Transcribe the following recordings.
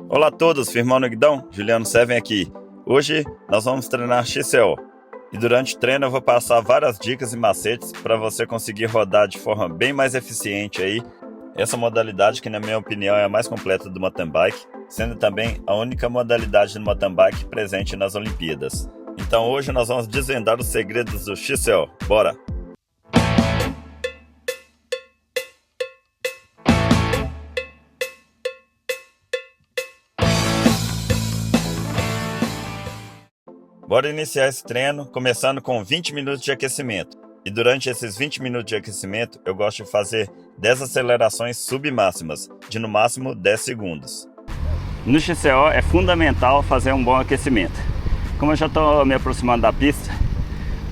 Olá a todos, firmão no guidão, Juliano Seven aqui. Hoje nós vamos treinar XCO. E durante o treino eu vou passar várias dicas e macetes para você conseguir rodar de forma bem mais eficiente aí essa modalidade que na minha opinião é a mais completa do mountain bike, sendo também a única modalidade do mountain bike presente nas Olimpíadas. Então hoje nós vamos desvendar os segredos do XCO. Bora! Bora iniciar esse treino começando com 20 minutos de aquecimento. E durante esses 20 minutos de aquecimento, eu gosto de fazer 10 acelerações submáximas, de no máximo 10 segundos. No XCO é fundamental fazer um bom aquecimento. Como eu já estou me aproximando da pista,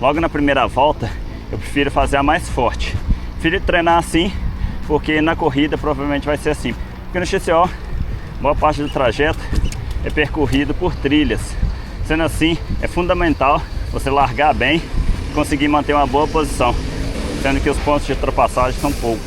logo na primeira volta eu prefiro fazer a mais forte. Prefiro treinar assim, porque na corrida provavelmente vai ser assim. Porque no XCO, boa parte do trajeto é percorrido por trilhas. Sendo assim, é fundamental você largar bem e conseguir manter uma boa posição, sendo que os pontos de ultrapassagem são poucos.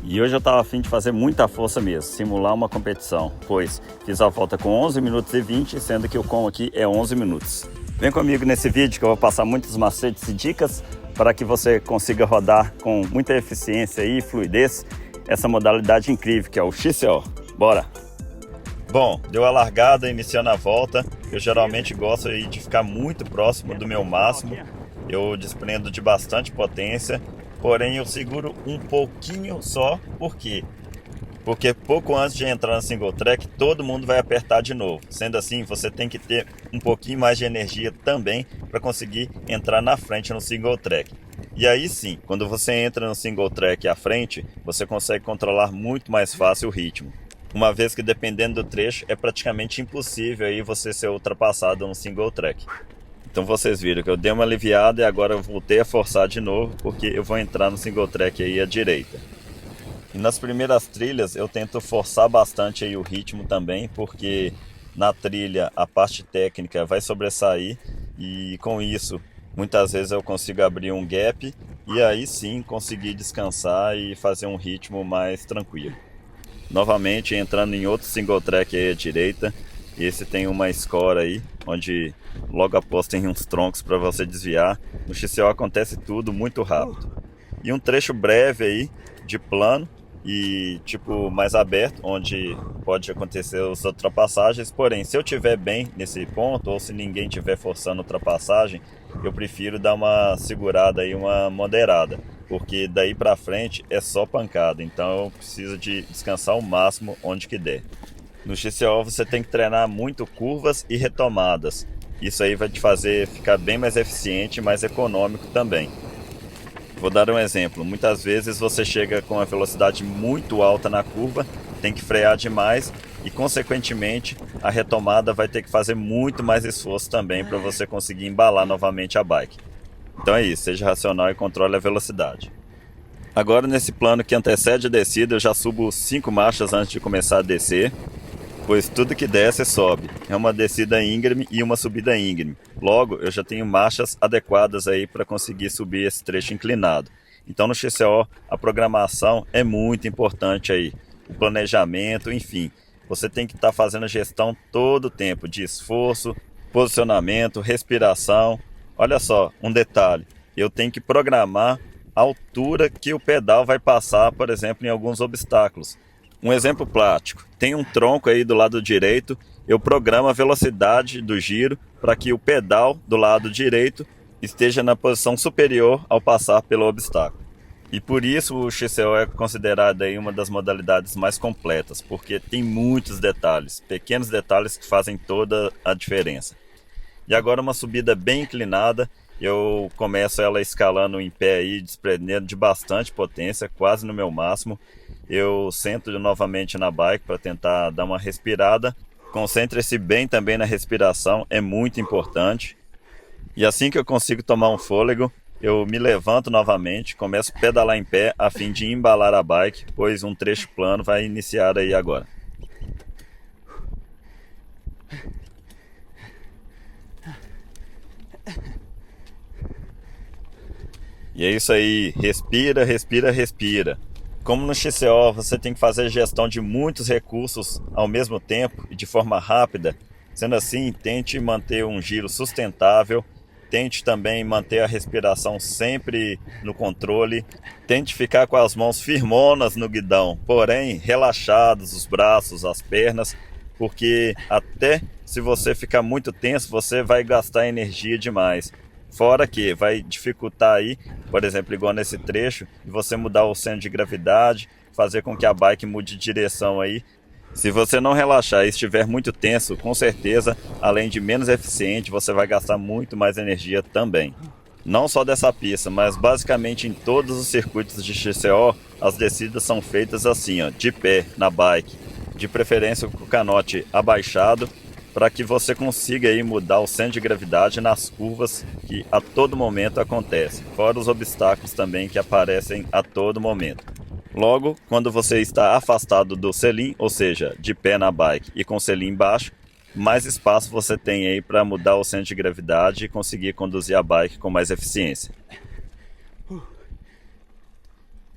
E hoje eu estava a fim de fazer muita força mesmo, simular uma competição, pois fiz a volta com 11 minutos e 20, sendo que o com aqui é 11 minutos. Vem comigo nesse vídeo que eu vou passar muitos macetes e dicas para que você consiga rodar com muita eficiência e fluidez essa modalidade incrível que é o XCO. Bora! Bom, deu a largada, iniciando a volta. Eu geralmente gosto aí de ficar muito próximo do meu máximo. Eu desprendo de bastante potência, porém eu seguro um pouquinho só. Por quê? Porque pouco antes de entrar no single track, todo mundo vai apertar de novo. Sendo assim, você tem que ter um pouquinho mais de energia também para conseguir entrar na frente no single track. E aí sim, quando você entra no single track à frente, você consegue controlar muito mais fácil o ritmo. Uma vez que dependendo do trecho é praticamente impossível aí você ser ultrapassado no single track. Então vocês viram que eu dei uma aliviada e agora eu voltei a forçar de novo porque eu vou entrar no single track aí à direita. E nas primeiras trilhas eu tento forçar bastante aí o ritmo também, porque na trilha a parte técnica vai sobressair e com isso muitas vezes eu consigo abrir um gap e aí sim conseguir descansar e fazer um ritmo mais tranquilo. Novamente entrando em outro single track aí à direita. Esse tem uma score aí, onde logo após tem uns troncos para você desviar. No XCO acontece tudo muito rápido. E um trecho breve aí, de plano e tipo mais aberto, onde pode acontecer as ultrapassagens. Porém, se eu estiver bem nesse ponto, ou se ninguém estiver forçando ultrapassagem, eu prefiro dar uma segurada aí, uma moderada. Porque daí pra frente é só pancada, então eu preciso de descansar o máximo onde que der. No XCO você tem que treinar muito curvas e retomadas. Isso aí vai te fazer ficar bem mais eficiente e mais econômico também. Vou dar um exemplo. Muitas vezes você chega com uma velocidade muito alta na curva, tem que frear demais e consequentemente a retomada vai ter que fazer muito mais esforço também para você conseguir embalar novamente a bike. Então é isso, seja racional e controle a velocidade. Agora nesse plano que antecede a descida, eu já subo 5 marchas antes de começar a descer, pois tudo que desce sobe. É uma descida íngreme e uma subida íngreme. Logo, eu já tenho marchas adequadas aí para conseguir subir esse trecho inclinado. Então no XCO, a programação é muito importante aí. O planejamento, enfim. Você tem que estar fazendo gestão todo o tempo de esforço, posicionamento, respiração. Olha só, um detalhe, eu tenho que programar a altura que o pedal vai passar, por exemplo, em alguns obstáculos. Um exemplo prático, tem um tronco aí do lado direito, eu programo a velocidade do giro para que o pedal do lado direito esteja na posição superior ao passar pelo obstáculo. E por isso o XCO é considerado aí uma das modalidades mais completas, porque tem muitos detalhes, pequenos detalhes que fazem toda a diferença. E agora uma subida bem inclinada, eu começo ela escalando em pé aí, desprendendo de bastante potência, quase no meu máximo. Eu sento novamente na bike para tentar dar uma respirada. Concentre-se bem também na respiração, é muito importante. E assim que eu consigo tomar um fôlego, eu me levanto novamente, começo a pedalar em pé a fim de embalar a bike, pois um trecho plano vai iniciar aí agora. E é isso aí, respira, respira, respira. Como no XCO você tem que fazer gestão de muitos recursos ao mesmo tempo e de forma rápida, sendo assim, tente manter um giro sustentável, tente também manter a respiração sempre no controle, tente ficar com as mãos firmonas no guidão, porém relaxados os braços, as pernas, porque até se você ficar muito tenso, você vai gastar energia demais. Fora que vai dificultar aí, por exemplo, igual nesse trecho, de você mudar o centro de gravidade, fazer com que a bike mude de direção aí. Se você não relaxar e estiver muito tenso, com certeza, além de menos eficiente, você vai gastar muito mais energia também. Não só dessa pista, mas basicamente em todos os circuitos de XCO, as descidas são feitas assim, ó, de pé, na bike, de preferência com o canote abaixado, para que você consiga aí mudar o centro de gravidade nas curvas que a todo momento acontecem, fora os obstáculos também que aparecem a todo momento. Logo, quando você está afastado do selim, ou seja, de pé na bike e com o selim embaixo, mais espaço você tem aí para mudar o centro de gravidade e conseguir conduzir a bike com mais eficiência.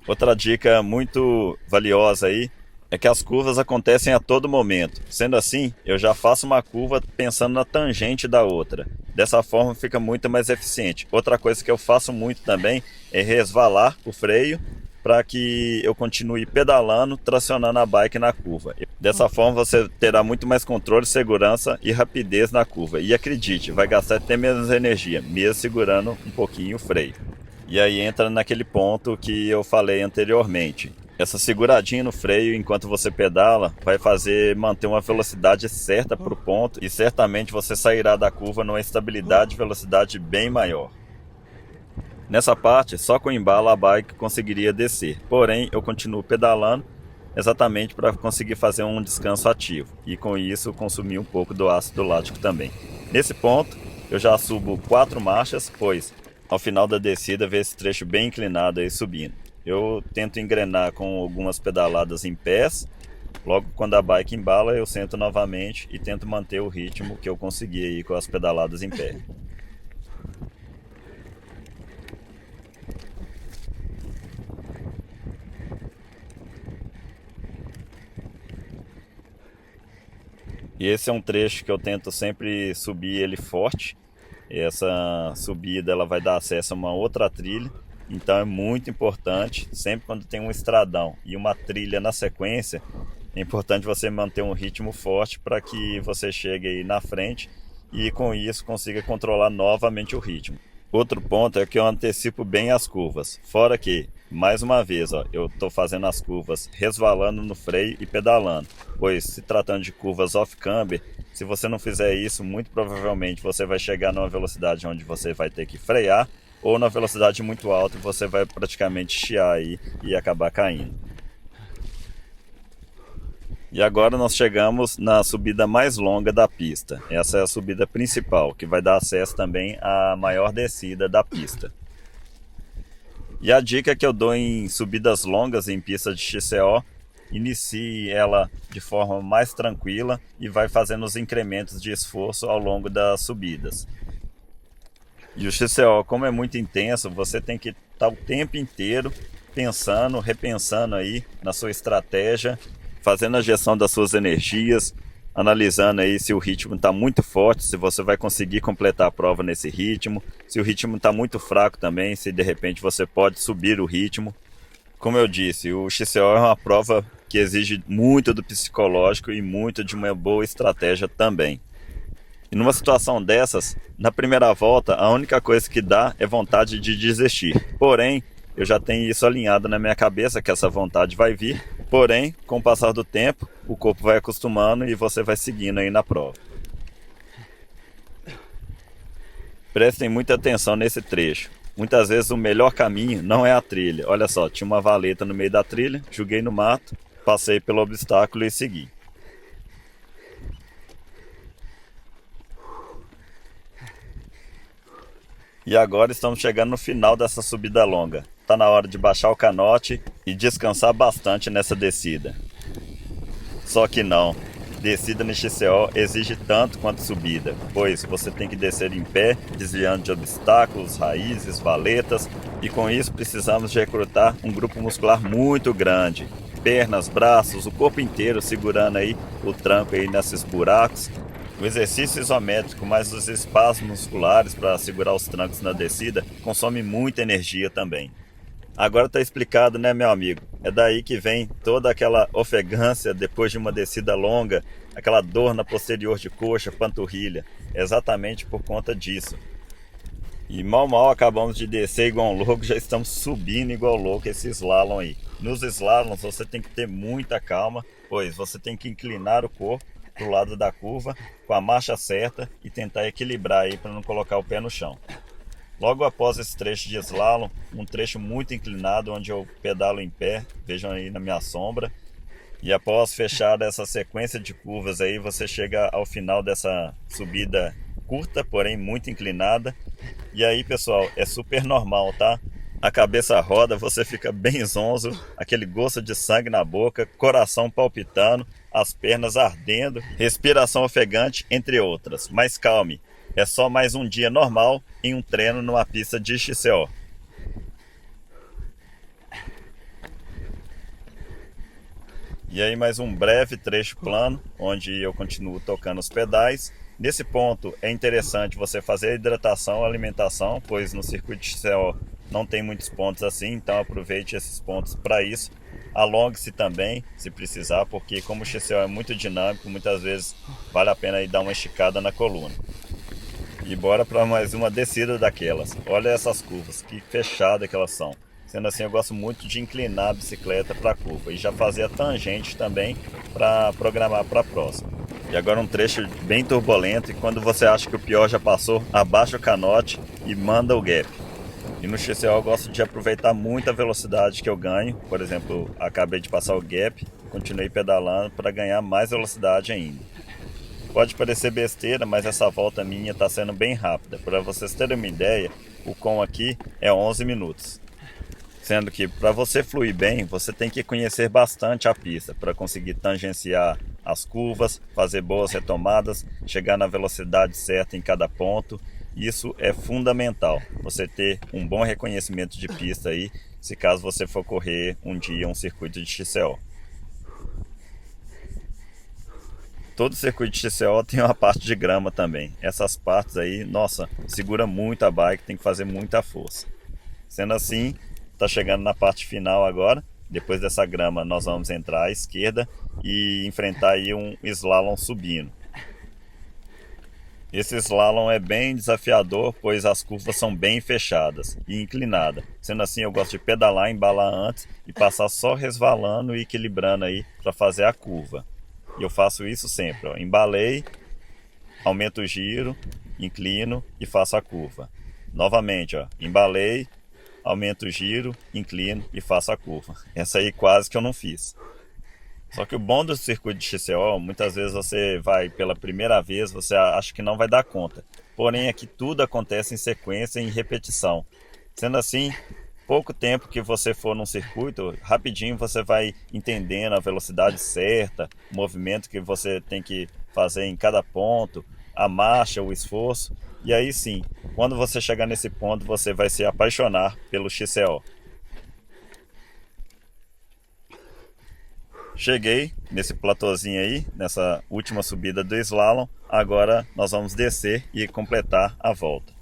Outra dica muito valiosa aí é que as curvas acontecem a todo momento. Sendo assim, eu já faço uma curva pensando na tangente da outra. Dessa forma fica muito mais eficiente. Outra coisa que eu faço muito também é resvalar o freio para que eu continue pedalando, tracionando a bike na curva. Dessa forma você terá muito mais controle, segurança e rapidez na curva. E acredite, vai gastar até menos energia, mesmo segurando um pouquinho o freio. E aí entra naquele ponto que eu falei anteriormente. Essa seguradinha no freio enquanto você pedala vai manter uma velocidade certa para o ponto e certamente você sairá da curva numa estabilidade e velocidade bem maior. Nessa parte, só com o embalo a bike conseguiria descer, porém eu continuo pedalando exatamente para conseguir fazer um descanso ativo e com isso consumir um pouco do ácido lático também. Nesse ponto eu já subo 4 marchas, pois ao final da descida vê esse trecho bem inclinado aí subindo. Eu tento engrenar com algumas pedaladas em pés, logo quando a bike embala eu sento novamente e tento manter o ritmo que eu consegui aí com as pedaladas em pé. E esse é um trecho que eu tento sempre subir ele forte. Essa subida ela vai dar acesso a uma outra trilha, então é muito importante, sempre quando tem um estradão e uma trilha na sequência, é importante você manter um ritmo forte para que você chegue aí na frente e com isso consiga controlar novamente o ritmo. Outro ponto é que eu antecipo bem as curvas, fora que, mais uma vez, eu estou fazendo as curvas resvalando no freio e pedalando, pois se tratando de curvas off-camber, se você não fizer isso, muito provavelmente você vai chegar numa velocidade onde você vai ter que frear, ou na velocidade muito alta você vai praticamente chiar aí e acabar caindo. E agora nós chegamos na subida mais longa da pista. Essa é a subida principal, que vai dar acesso também à maior descida da pista. E a dica que eu dou em subidas longas em pista de XCO, inicie ela de forma mais tranquila e vai fazendo os incrementos de esforço ao longo das subidas. E o XCO, como é muito intenso, você tem que estar o tempo inteiro pensando, repensando aí na sua estratégia, fazendo a gestão das suas energias, analisando aí se o ritmo está muito forte, se você vai conseguir completar a prova nesse ritmo, se o ritmo está muito fraco também, se de repente você pode subir o ritmo. Como eu disse, o XCO é uma prova que exige muito do psicológico e muito de uma boa estratégia também. E numa situação dessas, na primeira volta, a única coisa que dá é vontade de desistir. Porém, eu já tenho isso alinhado na minha cabeça, que essa vontade vai vir. Porém, com o passar do tempo, o corpo vai acostumando e você vai seguindo aí na prova. Prestem muita atenção nesse trecho. Muitas vezes o melhor caminho não é a trilha. Olha só, tinha uma valeta no meio da trilha, joguei no mato, passei pelo obstáculo e segui. E agora estamos chegando no final dessa subida longa. Está na hora de baixar o canote e descansar bastante nessa descida. Só que não. descida no XCO exige tanto quanto subida, pois você tem que descer em pé, desviando de obstáculos, raízes, valetas, e com isso precisamos de recrutar um grupo muscular muito grande. Pernas, braços, o corpo inteiro segurando aí o tranco aí nesses buracos. O exercício isométrico mais os espasmos musculares para segurar os trancos na descida consome muita energia também. Agora tá explicado, né, meu amigo? É daí que vem toda aquela ofegância depois de uma descida longa, aquela dor na posterior de coxa, panturrilha. É exatamente por conta disso. E mal acabamos de descer igual um louco, já estamos subindo igual louco esse slalom aí. Nos slaloms você tem que ter muita calma, pois você tem que inclinar o corpo pro lado da curva com a marcha certa e tentar equilibrar aí para não colocar o pé no chão. Logo após esse trecho de slalom, um trecho muito inclinado onde eu pedalo em pé, vejam aí na minha sombra. E após fechar essa sequência de curvas aí, você chega ao final dessa subida curta, porém muito inclinada. E aí, pessoal, é super normal, tá? A cabeça roda, você fica bem zonzo, aquele gosto de sangue na boca, coração palpitando, as pernas ardendo, respiração ofegante, entre outras. Mas calme, é só mais um dia normal em um treino numa pista de XCO. E aí mais um breve trecho plano, onde eu continuo tocando os pedais. Nesse ponto é interessante você fazer a hidratação, a alimentação, pois no circuito de XCO não tem muitos pontos assim, então aproveite esses pontos para isso. Alongue-se também, se precisar, porque como o XCO é muito dinâmico, muitas vezes vale a pena aí dar uma esticada na coluna. E bora para mais uma descida daquelas. Olha essas curvas, que fechada que elas são. Sendo assim, eu gosto muito de inclinar a bicicleta para a curva e já fazer a tangente também para programar para a próxima. E agora um trecho bem turbulento, e quando você acha que o pior já passou, abaixa o canote e manda o gap. E no XCO eu gosto de aproveitar muito a velocidade que eu ganho. Por exemplo, acabei de passar o gap, continuei pedalando para ganhar mais velocidade ainda. Pode parecer besteira, mas essa volta minha está sendo bem rápida. Para vocês terem uma ideia, o com aqui é 11 minutos. Sendo que para você fluir bem, você tem que conhecer bastante a pista para conseguir tangenciar as curvas, fazer boas retomadas, chegar na velocidade certa em cada ponto. Isso é fundamental, você ter um bom reconhecimento de pista aí, se caso você for correr um dia um circuito de XCO. Todo circuito de XCO tem uma parte de grama também. Essas partes aí, nossa, segura muito a bike, tem que fazer muita força. Sendo assim, está chegando na parte final agora. Depois dessa grama nós vamos entrar à esquerda e enfrentar aí um slalom subindo. Esse slalom é bem desafiador, pois as curvas são bem fechadas e inclinadas. Sendo assim, eu gosto de pedalar, embalar antes e passar só resvalando e equilibrando aí para fazer a curva. E eu faço isso sempre, ó. Embalei, aumento o giro, inclino e faço a curva. Novamente, ó, embalei, aumento o giro, inclino e faço a curva. Essa aí quase que eu não fiz. Só que o bom do circuito de XCO, muitas vezes você vai pela primeira vez, você acha que não vai dar conta. Porém, aqui tudo acontece em sequência e em repetição. Sendo assim, pouco tempo que você for num circuito, rapidinho você vai entendendo a velocidade certa, o movimento que você tem que fazer em cada ponto, a marcha, o esforço. E aí sim, quando você chegar nesse ponto, você vai se apaixonar pelo XCO. Cheguei nesse platôzinho aí, nessa última subida do slalom. Agora nós vamos descer e completar a volta.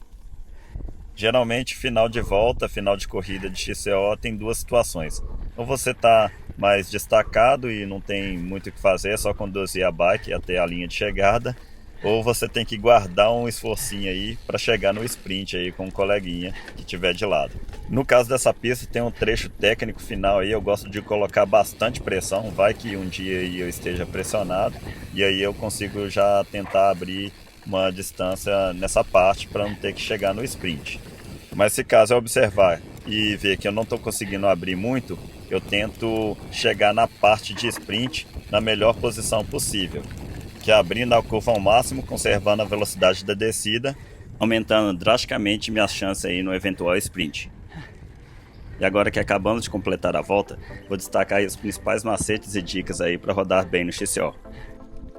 Geralmente, final de volta, final de corrida de XCO tem duas situações. Ou você está mais destacado e não tem muito o que fazer, é só conduzir a bike até a linha de chegada. Ou você tem que guardar um esforcinho aí para chegar no sprint aí com um coleguinha que tiver de lado. No caso dessa pista tem um trecho técnico final aí, eu gosto de colocar bastante pressão, vai que um dia aí eu esteja pressionado e aí eu consigo já tentar abrir uma distância nessa parte para não ter que chegar no sprint. Mas se caso eu observar e ver que eu não estou conseguindo abrir muito, eu tento chegar na parte de sprint na melhor posição possível, que é abrindo a curva ao máximo, conservando a velocidade da descida, aumentando drasticamente minhas chances aí no eventual sprint. E agora que acabamos de completar a volta, vou destacar aí os principais macetes e dicas aí para rodar bem no XCO.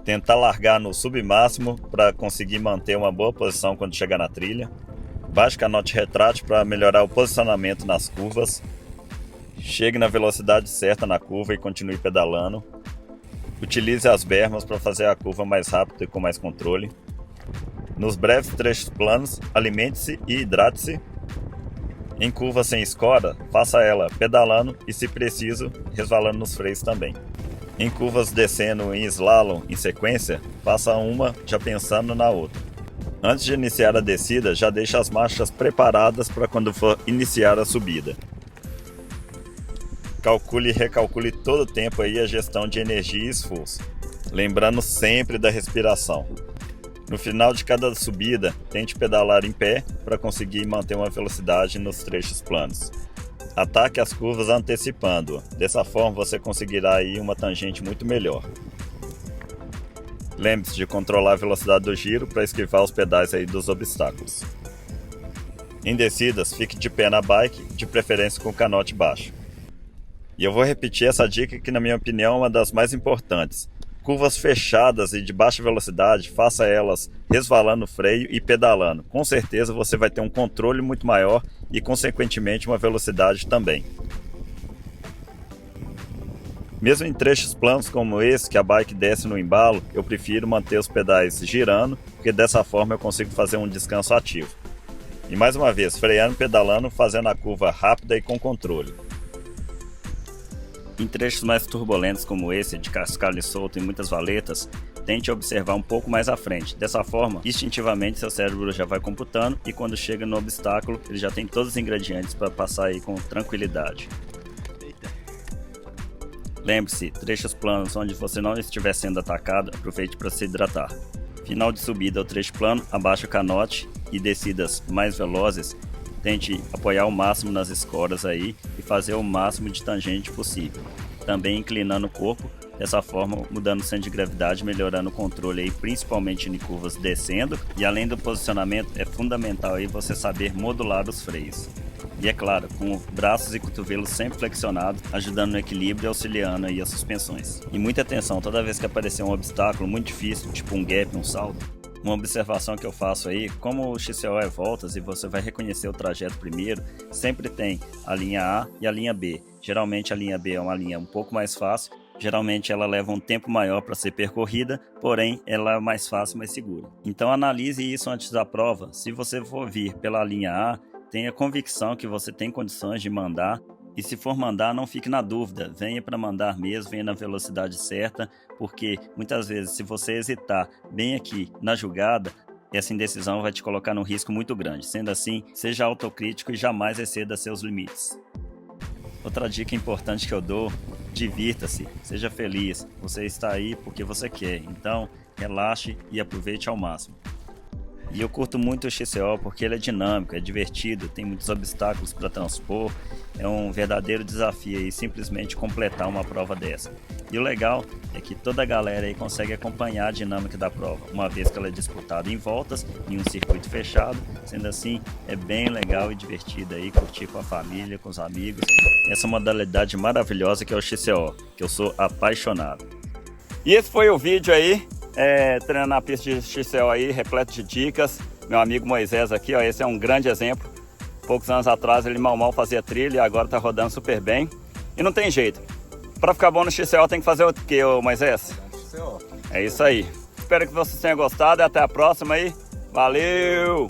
Tentar largar no submáximo para conseguir manter uma boa posição quando chegar na trilha. Baixe canote retrátil para melhorar o posicionamento nas curvas. Chegue na velocidade certa na curva e continue pedalando. Utilize as bermas para fazer a curva mais rápido e com mais controle. Nos breves trechos planos, alimente-se e hidrate-se. Em curva sem escora, faça ela pedalando e, se preciso, resvalando nos freios também. Em curvas descendo em slalom em sequência, faça uma já pensando na outra. Antes de iniciar a descida, já deixe as marchas preparadas para quando for iniciar a subida. Calcule e recalcule todo o tempo aí a gestão de energia e esforço, lembrando sempre da respiração. No final de cada subida, tente pedalar em pé para conseguir manter uma velocidade nos trechos planos. Ataque as curvas antecipando-a, dessa forma você conseguirá aí uma tangente muito melhor. Lembre-se de controlar a velocidade do giro para esquivar os pedais aí dos obstáculos. Em descidas, fique de pé na bike, de preferência com o canote baixo. E eu vou repetir essa dica que, na minha opinião, é uma das mais importantes. Curvas fechadas e de baixa velocidade, faça elas resvalando o freio e pedalando. Com certeza você vai ter um controle muito maior e, consequentemente, uma velocidade também. Mesmo em trechos planos como esse, que a bike desce no embalo, eu prefiro manter os pedais girando, porque dessa forma eu consigo fazer um descanso ativo. E mais uma vez, freando e pedalando, fazendo a curva rápida e com controle. Em trechos mais turbulentos como esse, de cascalho solto e muitas valetas, tente observar um pouco mais à frente. Dessa forma, instintivamente seu cérebro já vai computando e quando chega no obstáculo, ele já tem todos os ingredientes para passar aí com tranquilidade. Lembre-se, trechos planos onde você não estiver sendo atacado, aproveite para se hidratar. Final de subida ao trecho plano, abaixe o canote e descidas mais velozes, tente apoiar o máximo nas escoras aí e fazer o máximo de tangente possível. Também inclinando o corpo, dessa forma mudando o centro de gravidade, melhorando o controle aí, principalmente em curvas descendo. E além do posicionamento, é fundamental aí você saber modular os freios. E é claro, com braços e cotovelos sempre flexionados, ajudando no equilíbrio e auxiliando aí as suspensões. E muita atenção, toda vez que aparecer um obstáculo muito difícil, tipo um gap, um salto, uma observação que eu faço aí, como o XCO é voltas e você vai reconhecer o trajeto primeiro, sempre tem a linha A e a linha B. Geralmente a linha B é uma linha um pouco mais fácil, geralmente ela leva um tempo maior para ser percorrida, porém ela é mais fácil, mais segura. Então analise isso antes da prova. Se você for vir pela linha A, tenha convicção que você tem condições de mandar. E se for mandar, não fique na dúvida, venha para mandar mesmo, venha na velocidade certa, porque muitas vezes se você hesitar bem aqui na jogada, essa indecisão vai te colocar num risco muito grande. Sendo assim, seja autocrítico e jamais exceda seus limites. Outra dica importante que eu dou, divirta-se, seja feliz, você está aí porque você quer, então relaxe e aproveite ao máximo. E eu curto muito o XCO porque ele é dinâmico, é divertido, tem muitos obstáculos para transpor, é um verdadeiro desafio aí simplesmente completar uma prova dessa. E o legal é que toda a galera aí consegue acompanhar a dinâmica da prova, uma vez que ela é disputada em voltas, em um circuito fechado, sendo assim é bem legal e divertido aí, curtir com a família, com os amigos, essa modalidade maravilhosa que é o XCO, que eu sou apaixonado. E esse foi o vídeo aí. Treinando na pista de XCO aí, repleto de dicas. Meu amigo Moisés aqui, ó, esse é um grande exemplo. Poucos anos atrás ele mal fazia trilha e agora tá rodando super bem. E não tem jeito. Para ficar bom no XCO tem que fazer o quê, Moisés? É isso aí. Espero que vocês tenham gostado e até a próxima aí. Valeu!